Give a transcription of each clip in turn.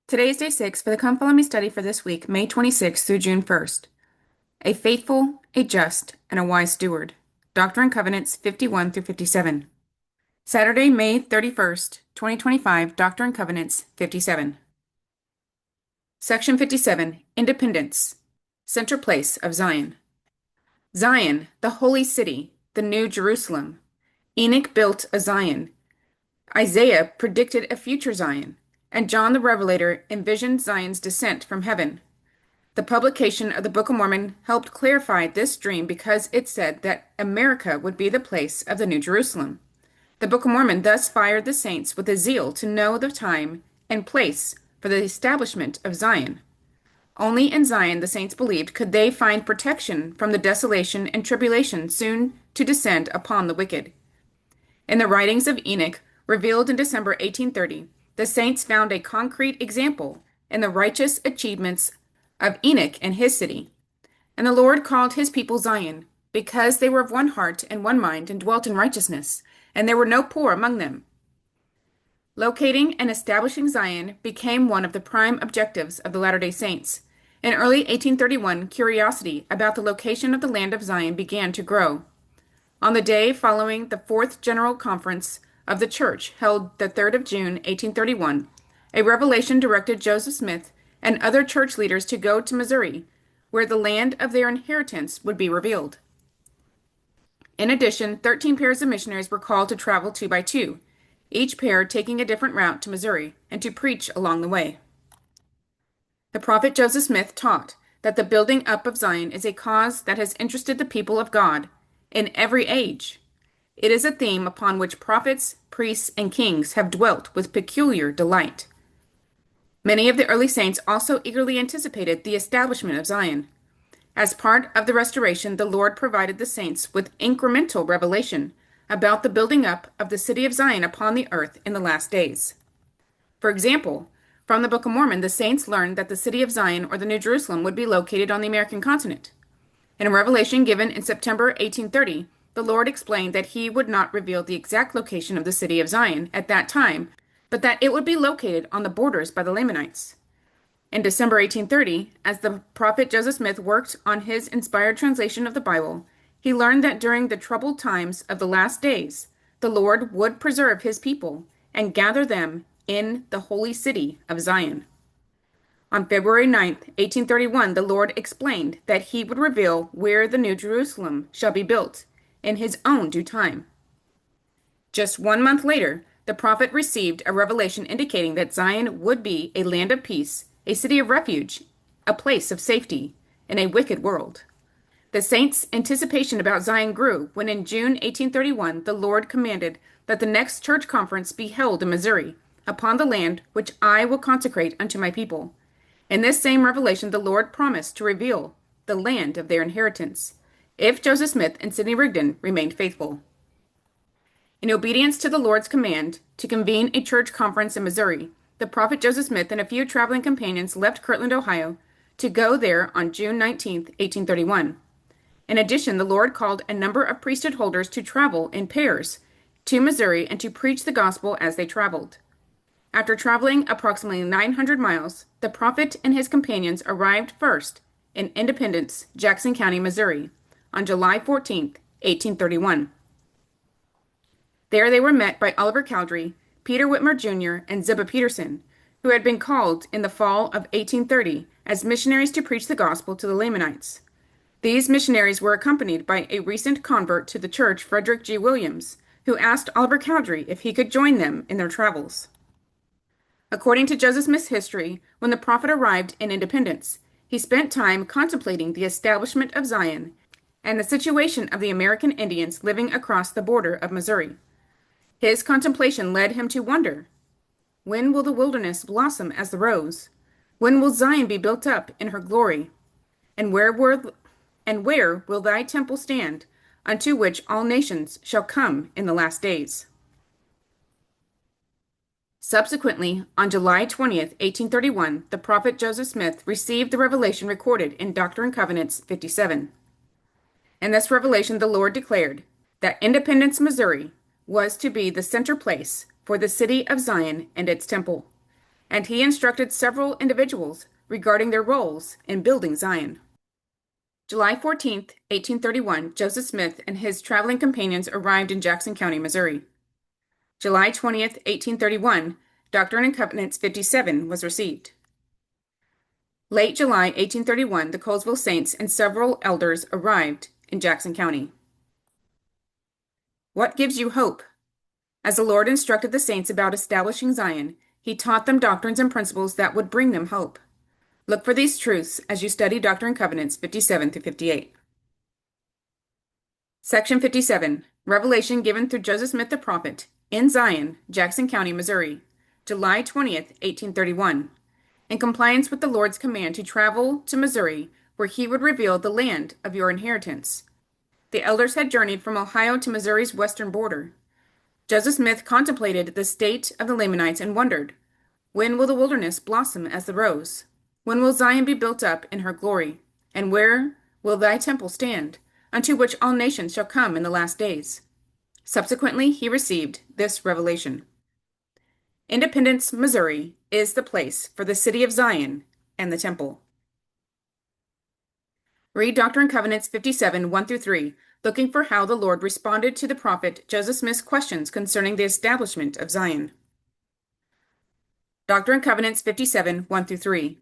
Today is day 6 for the Come Follow Me study for this week, May 26th through June 1st. A faithful, a just, and a wise steward. Doctrine and Covenants 51 through 57. Saturday, May 31st, 2025, Doctrine and Covenants 57. Section 57, Independence. Center place of Zion. Zion, the holy city, the new Jerusalem. Enoch built a Zion. Isaiah predicted a future Zion, and John the Revelator envisioned Zion's descent from heaven. The publication of the Book of Mormon helped clarify this dream because it said that America would be the place of the New Jerusalem. The Book of Mormon thus fired the saints with a zeal to know the time and place for the establishment of Zion. Only in Zion, the saints believed, could they find protection from the desolation and tribulation soon to descend upon the wicked. In the writings of Enoch, revealed in December 1830, the saints found a concrete example in the righteous achievements of Enoch and his city. And the Lord called his people Zion, because they were of one heart and one mind and dwelt in righteousness, and there were no poor among them. Locating and establishing Zion became one of the prime objectives of the Latter-day Saints. In early 1831, curiosity about the location of the land of Zion began to grow. On the day following the Fourth General Conference of the Church, held the 3rd of June, 1831, a revelation directed Joseph Smith and other church leaders to go to Missouri, where the land of their inheritance would be revealed. In addition, 13 pairs of missionaries were called to travel 2 by 2, each pair taking a different route to Missouri, and to preach along the way. The prophet Joseph Smith taught that the building up of Zion is a cause that has interested the people of God in every age. It is a theme upon which prophets, priests, and kings have dwelt with peculiar delight. Many of the early saints also eagerly anticipated the establishment of Zion. As part of the restoration, the Lord provided the saints with incremental revelation about the building up of the city of Zion upon the earth in the last days. For example, from the Book of Mormon, the saints learned that the city of Zion, or the New Jerusalem, would be located on the American continent. In a revelation given in September 1830, the Lord explained that he would not reveal the exact location of the city of Zion at that time, but that it would be located on the borders by the Lamanites. In December 1830, as the prophet Joseph Smith worked on his inspired translation of the Bible, he learned that during the troubled times of the last days, the Lord would preserve his people and gather them in the holy city of Zion. On February 9th, 1831, the Lord explained that he would reveal where the New Jerusalem shall be built in his own due time. Just 1 month later, the prophet received a revelation indicating that Zion would be a land of peace, a city of refuge, a place of safety in a wicked world. The saints' anticipation about Zion grew when in June 1831 the Lord commanded that the next church conference be held in Missouri, upon the land which I will consecrate unto my people. In this same revelation the Lord promised to reveal the land of their inheritance, if Joseph Smith and Sidney Rigdon remained faithful. In obedience to the Lord's command to convene a church conference in Missouri, the prophet Joseph Smith and a few traveling companions left Kirtland, Ohio, to go there on June 19, 1831. In addition, the Lord called a number of priesthood holders to travel in pairs to Missouri and to preach the gospel as they traveled. After traveling approximately 900 miles, the prophet and his companions arrived first in Independence, Jackson County, Missouri, on July 14, 1831. There they were met by Oliver Cowdery, Peter Whitmer Jr., and Ziba Peterson, who had been called in the fall of 1830 as missionaries to preach the gospel to the Lamanites. These missionaries were accompanied by a recent convert to the church, Frederick G. Williams, who asked Oliver Cowdery if he could join them in their travels. According to Joseph Smith's history, when the prophet arrived in Independence, he spent time contemplating the establishment of Zion and the situation of the American Indians living across the border of Missouri. His contemplation led him to wonder, when will the wilderness blossom as the rose? When will Zion be built up in her glory? And where will thy temple stand, unto which all nations shall come in the last days? Subsequently, on July 20th, 1831, the prophet Joseph Smith received the revelation recorded in Doctrine and Covenants 57. In this revelation, the Lord declared that Independence, Missouri, was to be the center place for the city of Zion and its temple. and he instructed several individuals regarding their roles in building Zion. July 14th, 1831, Joseph Smith and his traveling companions arrived in Jackson County, Missouri. July 20th, 1831, Doctrine and Covenants 57 was received. Late July 1831, the Colesville Saints and several elders arrived in Jackson County. What gives you hope? As the Lord instructed the saints about establishing Zion, he taught them doctrines and principles that would bring them hope. Look for these truths as you study Doctrine and Covenants 57 through 58. Section 57, Revelation given through Joseph Smith the prophet, in Zion, Jackson County, Missouri, July 20th, 1831. In compliance with the Lord's command to travel to Missouri, where he would reveal the land of your inheritance. The elders had journeyed from Ohio to Missouri's western border. Joseph Smith contemplated the state of the Lamanites and wondered, when will the wilderness blossom as the rose? When will Zion be built up in her glory? And where will thy temple stand, unto which all nations shall come in the last days? Subsequently, he received this revelation. Independence, Missouri, is the place for the city of Zion and the temple. Read Doctrine and Covenants 57, 1 through 3, looking for how the Lord responded to the prophet Joseph Smith's questions concerning the establishment of Zion. Doctrine and Covenants 57, 1 through 3.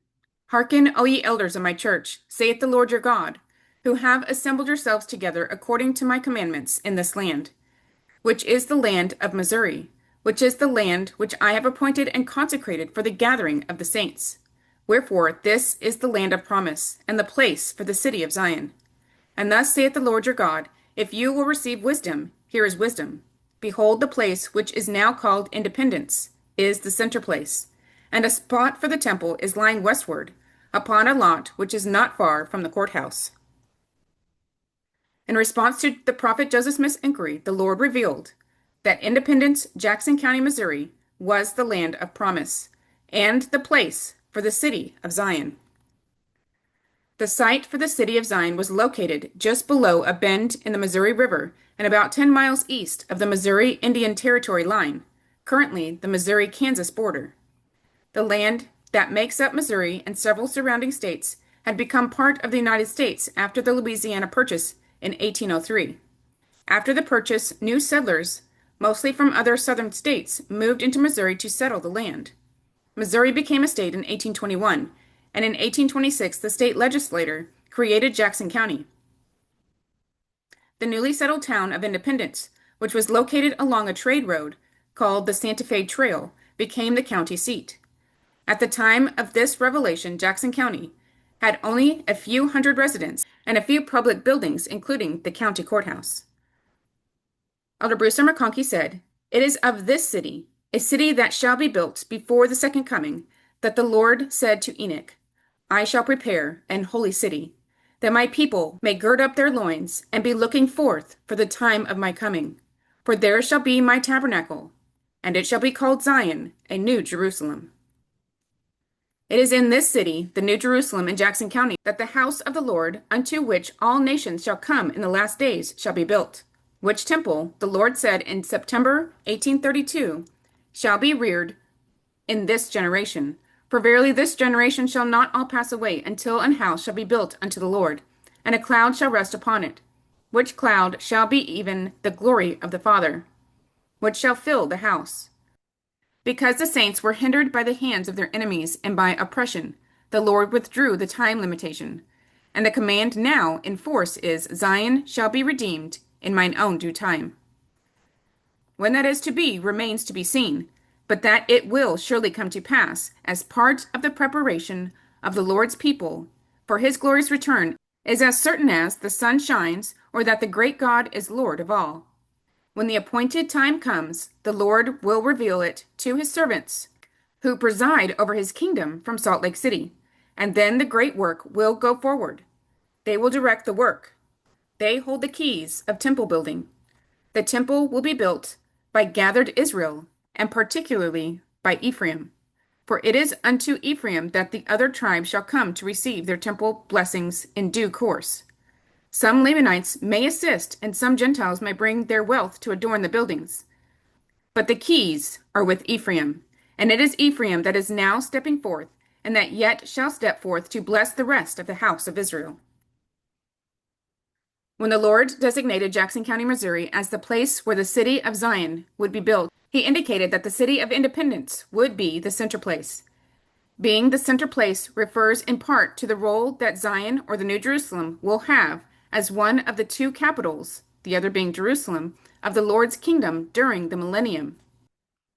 Hearken, O ye elders of my church, saith the Lord your God, who have assembled yourselves together according to my commandments in this land, which is the land of Missouri, which is the land which I have appointed and consecrated for the gathering of the saints. Wherefore, this is the land of promise, and the place for the city of Zion. And thus saith the Lord your God, if you will receive wisdom, here is wisdom. Behold, the place which is now called Independence is the center place, and a spot for the temple is lying westward, upon a lot which is not far from the courthouse. In response to the prophet Joseph Smith's inquiry, the Lord revealed that Independence, Jackson County, Missouri, was the land of promise and the place for the city of Zion. The site for the city of Zion was located just below a bend in the Missouri River and about 10 miles east of the Missouri Indian Territory line, currently the Missouri-Kansas border. The land that makes up Missouri and several surrounding states had become part of the United States after the Louisiana Purchase in 1803. After the purchase, new settlers, mostly from other southern states, moved into Missouri to settle the land. Missouri became a state in 1821, and in 1826 the state legislature created Jackson County. The newly settled town of Independence, which was located along a trade road called the Santa Fe Trail, became the county seat. At the time of this revelation, Jackson County had only a few hundred residents and a few public buildings, including the county courthouse. Elder Brewster McConkie said, "It is of this city, a city that shall be built before the second coming, that the Lord said to Enoch, I shall prepare an holy city, that my people may gird up their loins and be looking forth for the time of my coming. For there shall be my tabernacle, and it shall be called Zion, a new Jerusalem." It is in this city, the New Jerusalem in Jackson County, that the house of the Lord, unto which all nations shall come in the last days, shall be built, which temple, the Lord said in September 1832, shall be reared in this generation. For verily this generation shall not all pass away until an house shall be built unto the Lord, and a cloud shall rest upon it, which cloud shall be even the glory of the Father, which shall fill the house. Because the saints were hindered by the hands of their enemies and by oppression, the Lord withdrew the time limitation, and the command now in force is, Zion shall be redeemed in mine own due time. When that is to be remains to be seen, but that it will surely come to pass as part of the preparation of the Lord's people for his glorious return is as certain as the sun shines or that the great God is Lord of all. When the appointed time comes, the Lord will reveal it to his servants who preside over his kingdom from Salt Lake City, and then the great work will go forward. They will direct the work. They hold the keys of temple building. The temple will be built by gathered Israel, and particularly by Ephraim. For it is unto Ephraim that the other tribes shall come to receive their temple blessings in due course. Some Lamanites may assist, and some Gentiles may bring their wealth to adorn the buildings. But the keys are with Ephraim, And it is Ephraim that is now stepping forth, and that yet shall step forth to bless the rest of the house of Israel. When the Lord designated Jackson County, Missouri as the place where the city of Zion would be built, he indicated that the city of Independence would be the center place. Being the center place refers in part to the role that Zion or the New Jerusalem will have as one of the two capitals, the other being Jerusalem, of the Lord's kingdom during the millennium.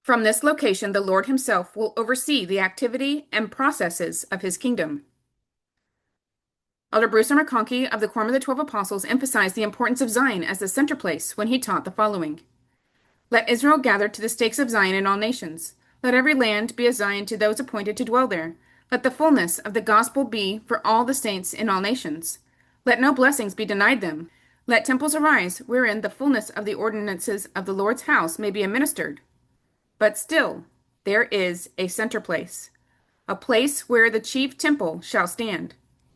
From this location, the Lord himself will oversee the activity and processes of his kingdom. Elder Bruce R. McConkie of the Quorum of the 12 Apostles emphasized the importance of Zion as the center place when he taught the following. Let Israel gather to the stakes of Zion in all nations. Let every land be a Zion to those appointed to dwell there. Let the fullness of the gospel be for all the saints in all nations. Let no blessings be denied them. Let temples arise wherein the fullness of the ordinances of the Lord's house may be administered. But still, there is a center place, a place where the chief temple shall stand,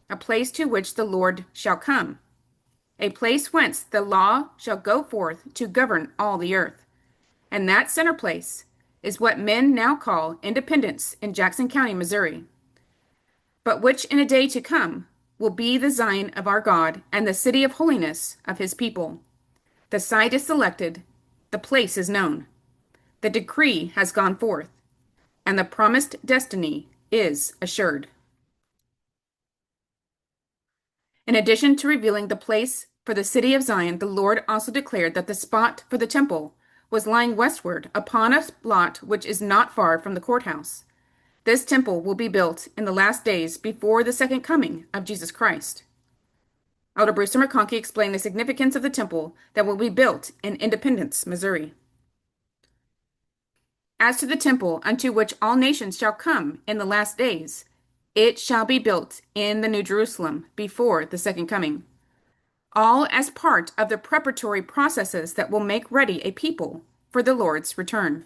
a place to which the Lord shall come, a place whence the law shall go forth to govern all the earth. And that center place is what men now call Independence in Jackson County, Missouri, but which in a day to come will be the Zion of our God and the city of holiness of his people. The site is selected, the place is known, the decree has gone forth, and the promised destiny is assured. In addition to revealing the place for the city of Zion, the Lord also declared that the spot for the temple was lying westward upon a lot which is not far from the courthouse. This temple will be built in the last days before the second coming of Jesus Christ. Elder Brewster McConkie explained the significance of the temple that will be built in Independence, Missouri. As to the temple unto which all nations shall come in the last days, it shall be built in the New Jerusalem before the second coming, all as part of the preparatory processes that will make ready a people for the Lord's return.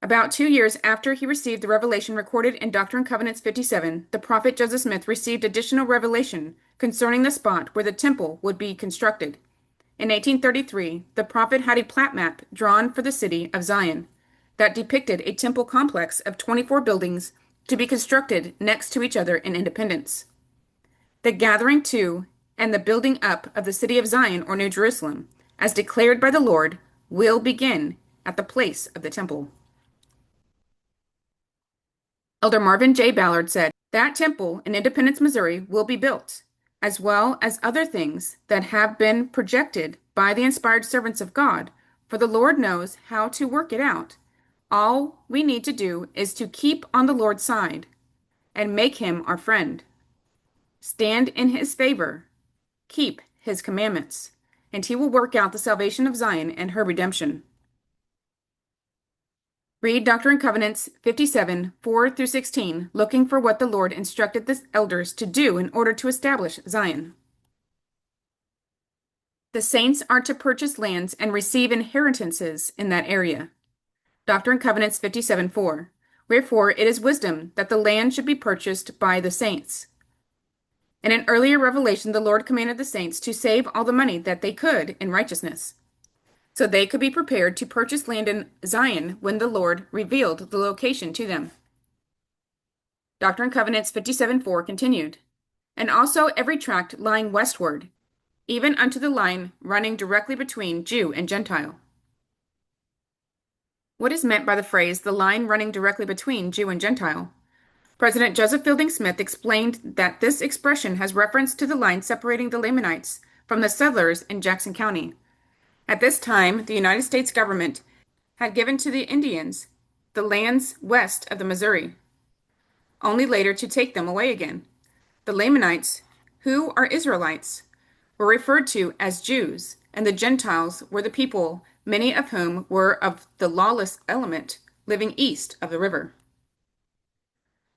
About 2 years after he received the revelation recorded in Doctrine and Covenants 57, the prophet Joseph Smith received additional revelation concerning the spot where the temple would be constructed. In 1833, the prophet had a plat map drawn for the city of Zion that depicted a temple complex of 24 buildings to be constructed next to each other in Independence. The gathering to and the building up of the city of Zion or New Jerusalem, as declared by the Lord, will begin at the place of the temple. Elder Marvin J. Ballard said, that temple in Independence, Missouri will be built, as well as other things that have been projected by the inspired servants of God, for the Lord knows how to work it out. All we need to do is to keep on the Lord's side and make him our friend. Stand in his favor, keep his commandments, and he will work out the salvation of Zion and her redemption. Read Doctrine and Covenants 57, 4 through 16, looking for what the Lord instructed the elders to do in order to establish Zion. The saints are to purchase lands and receive inheritances in that area. Doctrine and Covenants 57, 4. Wherefore it is wisdom that the land should be purchased by the saints. In an earlier revelation, the Lord commanded the saints to save all the money that they could in righteousness, so they could be prepared to purchase land in Zion when the Lord revealed the location to them. Doctrine and Covenants 57:4 continued, and also every tract lying westward, even unto the line running directly between Jew and Gentile. What is meant by the phrase, the line running directly between Jew and Gentile? President Joseph Fielding Smith explained that this expression has reference to the line separating the Lamanites from the settlers in Jackson County. At this time, the United States government had given to the Indians the lands west of the Missouri, only later to take them away again. The Lamanites, who are Israelites, were referred to as Jews, and the Gentiles were the people, many of whom were of the lawless element living east of the river.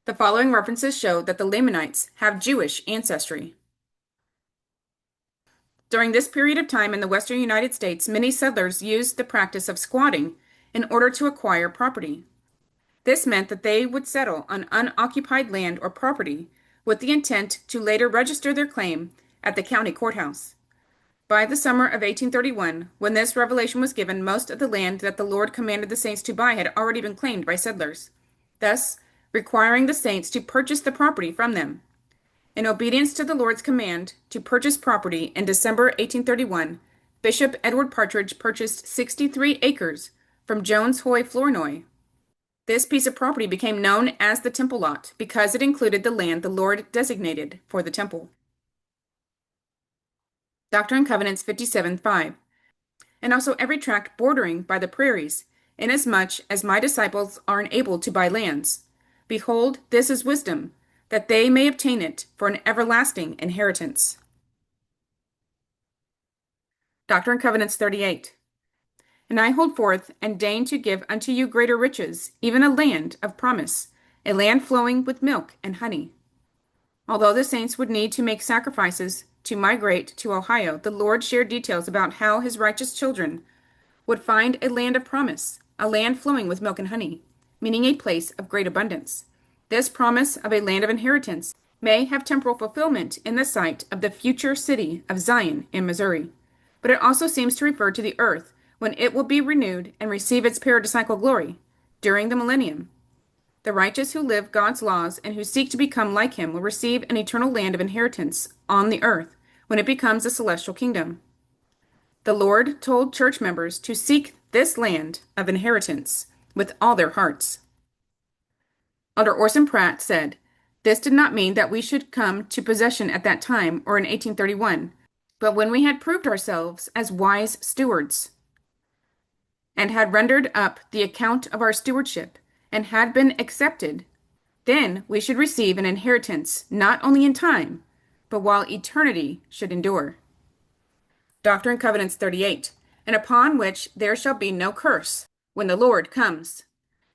The following references show that the Lamanites have Jewish ancestry. During this period of time in the western United States, many settlers used the practice of squatting in order to acquire property. This meant that they would settle on unoccupied land or property with the intent to later register their claim at the county courthouse. By the summer of 1831, when this revelation was given, most of the land that the Lord commanded the saints to buy had already been claimed by settlers, thus requiring the saints to purchase the property from them. In obedience to the Lord's command to purchase property in December 1831, Bishop Edward Partridge purchased 63 acres from Jones Hoy Flournoy. This piece of property became known as the Temple Lot because it included the land the Lord designated for the temple. Doctrine and Covenants 57:5. And also every tract bordering by the prairies, inasmuch as my disciples are enabled to buy lands. Behold, this is wisdom, that they may obtain it for an everlasting inheritance. Doctrine and Covenants 38. And I hold forth and deign to give unto you greater riches, even a land of promise, a land flowing with milk and honey. Although the saints would need to make sacrifices to migrate to Ohio, the Lord shared details about how his righteous children would find a land of promise, a land flowing with milk and honey, meaning a place of great abundance. This promise of a land of inheritance may have temporal fulfillment in the site of the future city of Zion in Missouri, but it also seems to refer to the earth when it will be renewed and receive its paradisiacal glory during the millennium. The righteous who live God's laws and who seek to become like him will receive an eternal land of inheritance on the earth when it becomes a celestial kingdom. The Lord told church members to seek this land of inheritance with all their hearts. Elder Orson Pratt said, "This did not mean that we should come to possession at that time or in 1831, but when we had proved ourselves as wise stewards and had rendered up the account of our stewardship and had been accepted, then we should receive an inheritance not only in time, but while eternity should endure." Doctrine and Covenants 38, and upon which there shall be no curse when the Lord comes.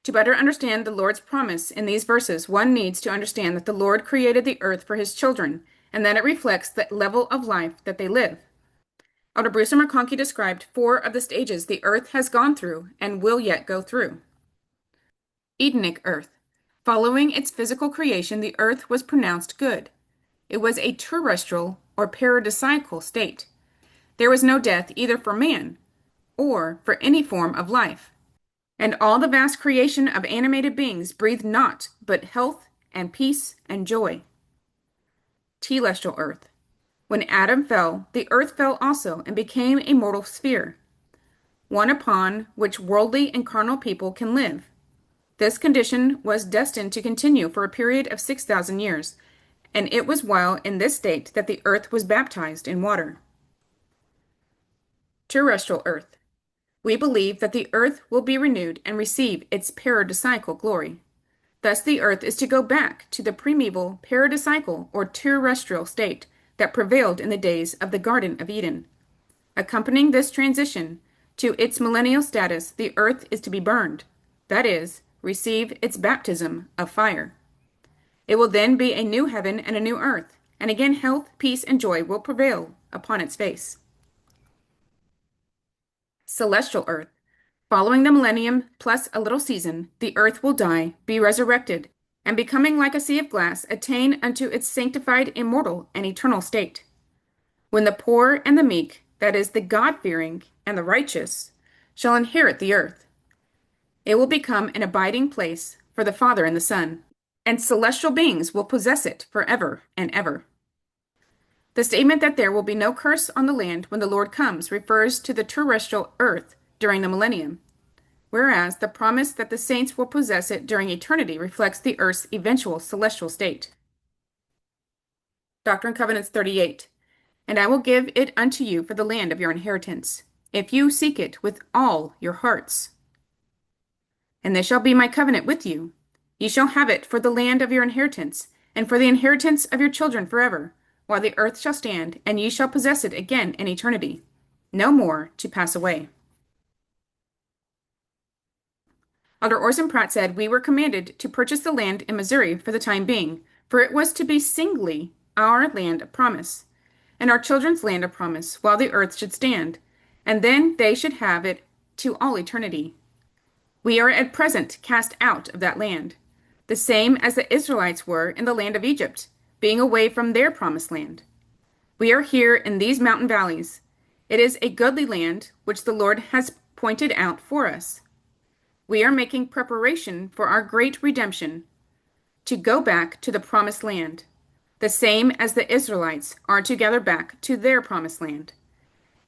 To better understand the Lord's promise in these verses, one needs to understand that the Lord created the earth for his children, and that it reflects the level of life that they live. Elder Bruce McConkie described 4 of the stages the earth has gone through and will yet go through. Edenic earth. Following its physical creation, the earth was pronounced good. It was a terrestrial or paradisiacal state. There was no death either for man or for any form of life. And all the vast creation of animated beings breathed naught but health and peace and joy. Telestial earth. When Adam fell, the earth fell also and became a mortal sphere, one upon which worldly and carnal people can live. This condition was destined to continue for a period of 6,000 years, and it was while in this state that the earth was baptized in water. Terrestrial earth. We believe that the earth will be renewed and receive its paradisiacal glory. Thus the earth is to go back to the primeval paradisiacal or terrestrial state that prevailed in the days of the Garden of Eden. Accompanying this transition to its millennial status, the earth is to be burned, that is, receive its baptism of fire. It will then be a new heaven and a new earth, and again health, peace, and joy will prevail upon its face. Celestial earth. Following the millennium plus a little season, the earth will die, be resurrected, and becoming like a sea of glass, attain unto its sanctified, immortal, and eternal state. When the poor and the meek, that is, the God-fearing and the righteous, shall inherit the earth, it will become an abiding place for the Father and the Son, and celestial beings will possess it forever and ever. The statement that there will be no curse on the land when the Lord comes refers to the terrestrial earth during the millennium, whereas the promise that the saints will possess it during eternity reflects the earth's eventual celestial state. Doctrine and Covenants 38. And I will give it unto you for the land of your inheritance, if you seek it with all your hearts. And this shall be my covenant with you. Ye shall have it for the land of your inheritance, and for the inheritance of your children forever, while the earth shall stand, and ye shall possess it again in eternity, no more to pass away. Elder Orson Pratt said, "We were commanded to purchase the land in Missouri for the time being, for it was to be singly our land of promise, and our children's land of promise, while the earth should stand, and then they should have it to all eternity. We are at present cast out of that land, the same as the Israelites were in the land of Egypt, being away from their promised land. We are here in these mountain valleys, It is a goodly land which the Lord has pointed out for us. We are making preparation for our great redemption to go back to the promised land, the same as the Israelites are to gather back to their promised land.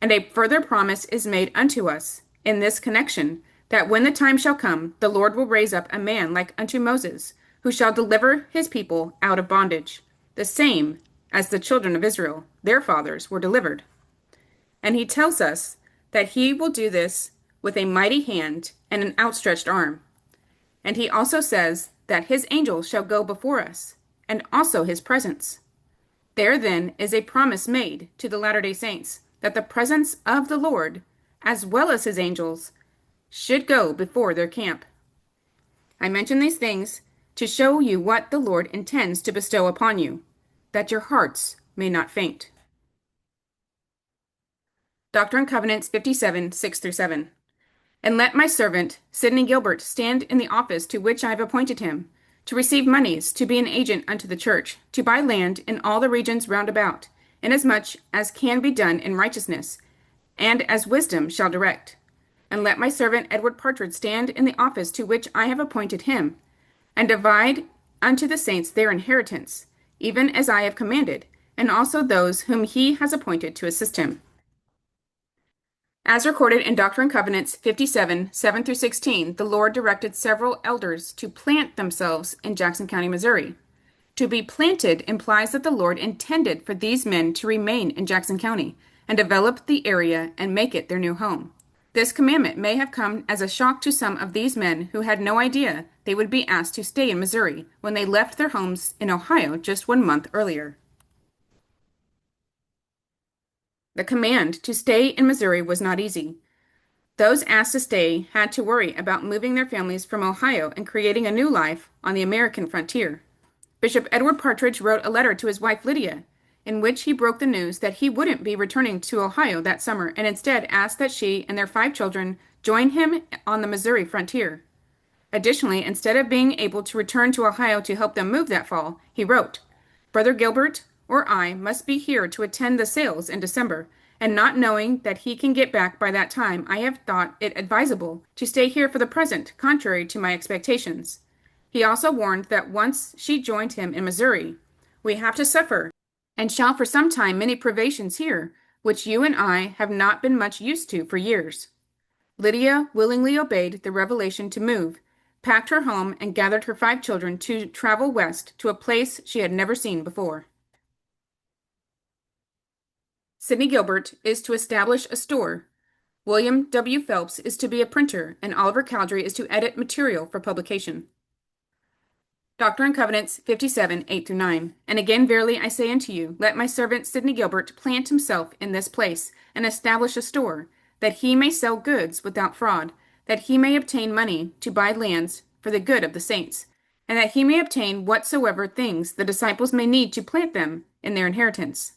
And a further promise is made unto us in this connection, that when the time shall come, the Lord will raise up a man like unto Moses, who shall deliver his people out of bondage, the same as the children of Israel, their fathers, were delivered. And he tells us that he will do this with a mighty hand and an outstretched arm. And he also says that his angels shall go before us, and also his presence. There then is a promise made to the Latter-day Saints that the presence of the Lord, as well as his angels, should go before their camp. I mention these things to show you what the Lord intends to bestow upon you, that your hearts may not faint. Doctrine and Covenants 57, 6 through 7. And let my servant, Sidney Gilbert, stand in the office to which I have appointed him, to receive moneys, to be an agent unto the church, to buy land in all the regions round about, inasmuch as can be done in righteousness, and as wisdom shall direct. And let my servant Edward Partridge stand in the office to which I have appointed him, and divide unto the saints their inheritance, even as I have commanded, and also those whom he has appointed to assist him. As recorded in Doctrine and Covenants 57, 7 through 16, the Lord directed several elders to plant themselves in Jackson County, Missouri. To be planted implies that the Lord intended for these men to remain in Jackson County and develop the area and make it their new home. This commandment may have come as a shock to some of these men who had no idea they would be asked to stay in Missouri when they left their homes in Ohio just 1 month earlier. The command to stay in Missouri was not easy. Those asked to stay had to worry about moving their families from Ohio and creating a new life on the American frontier. Bishop Edward Partridge wrote a letter to his wife Lydia, in which he broke the news that he wouldn't be returning to Ohio that summer and instead asked that she and their 5 children join him on the Missouri frontier. Additionally, instead of being able to return to Ohio to help them move that fall, he wrote, Brother Gilbert or I must be here to attend the sales in December, and not knowing that he can get back by that time, I have thought it advisable to stay here for the present, contrary to my expectations. He also warned that once she joined him in Missouri, we have to suffer, and shall for some time many privations here, which you and I have not been much used to for years. Lydia willingly obeyed the revelation to move, packed her home, and gathered her 5 children to travel west to a place she had never seen before. Sidney Gilbert is to establish a store. William W. Phelps is to be a printer, and Oliver Cowdery is to edit material for publication. Doctrine and Covenants 57, 8 through 9. And again, verily I say unto you, let my servant Sidney Gilbert plant himself in this place, and establish a store, that he may sell goods without fraud, that he may obtain money to buy lands for the good of the saints, and that he may obtain whatsoever things the disciples may need to plant them in their inheritance.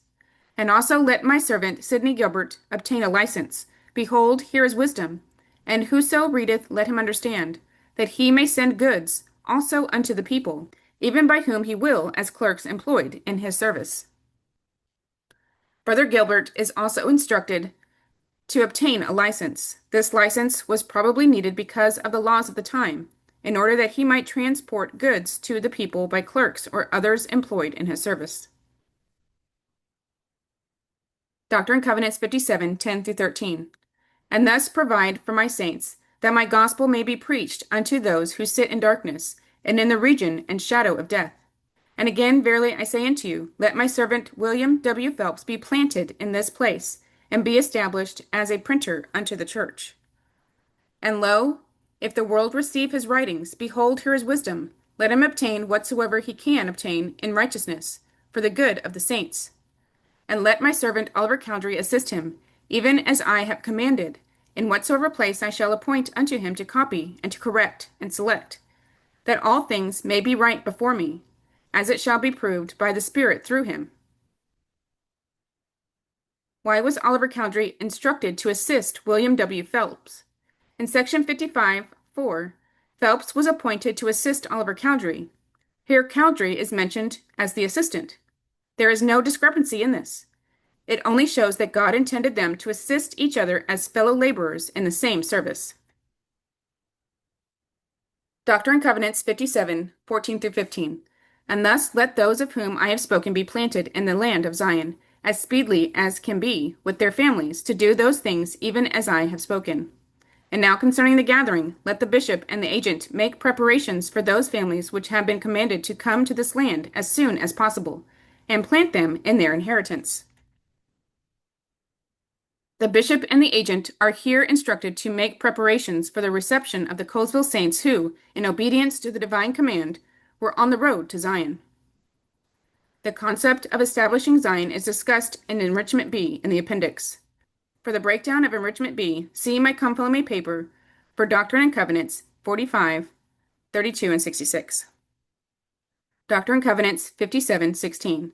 And also let my servant Sidney Gilbert obtain a license. Behold, here is wisdom. And whoso readeth, let him understand, that he may send goods also unto the people, even by whom he will, as clerks employed in his service. Brother Gilbert is also instructed to obtain a license. This license was probably needed because of the laws of the time, in order that he might transport goods to the people by clerks or others employed in his service. Doctrine and Covenants 57, 10 through 13. And thus provide for my saints, that my gospel may be preached unto those who sit in darkness, and in the region and shadow of death. And again, verily I say unto you, let my servant William W. Phelps be planted in this place, and be established as a printer unto the church. And lo, if the world receive his writings, behold, here is wisdom. Let him obtain whatsoever he can obtain in righteousness, for the good of the saints. And let my servant Oliver Cowdery assist him, even as I have commanded, in whatsoever place I shall appoint unto him to copy, and to correct, and select, that all things may be right before me, as it shall be proved by the Spirit through him. Why was Oliver Cowdery instructed to assist William W. Phelps? In section 55:4, Phelps was appointed to assist Oliver Cowdery. Here Cowdery is mentioned as the assistant. There is no discrepancy in this. It only shows that God intended them to assist each other as fellow laborers in the same service. Doctrine and Covenants 57, 14 through 15. And thus let those of whom I have spoken be planted in the land of Zion, as speedily as can be, with their families, to do those things even as I have spoken. And now concerning the gathering, let the bishop and the agent make preparations for those families which have been commanded to come to this land as soon as possible, and plant them in their inheritance. The bishop and the agent are here instructed to make preparations for the reception of the Colesville saints who, in obedience to the divine command, were on the road to Zion. The concept of establishing Zion is discussed in Enrichment B in the appendix. For the breakdown of Enrichment B, see my Come Follow Me paper for Doctrine and Covenants 45, 32, and 66. Doctrine and Covenants 57:16.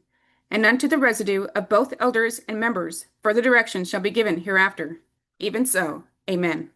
And unto the residue of both elders and members further directions shall be given hereafter. Even so, amen.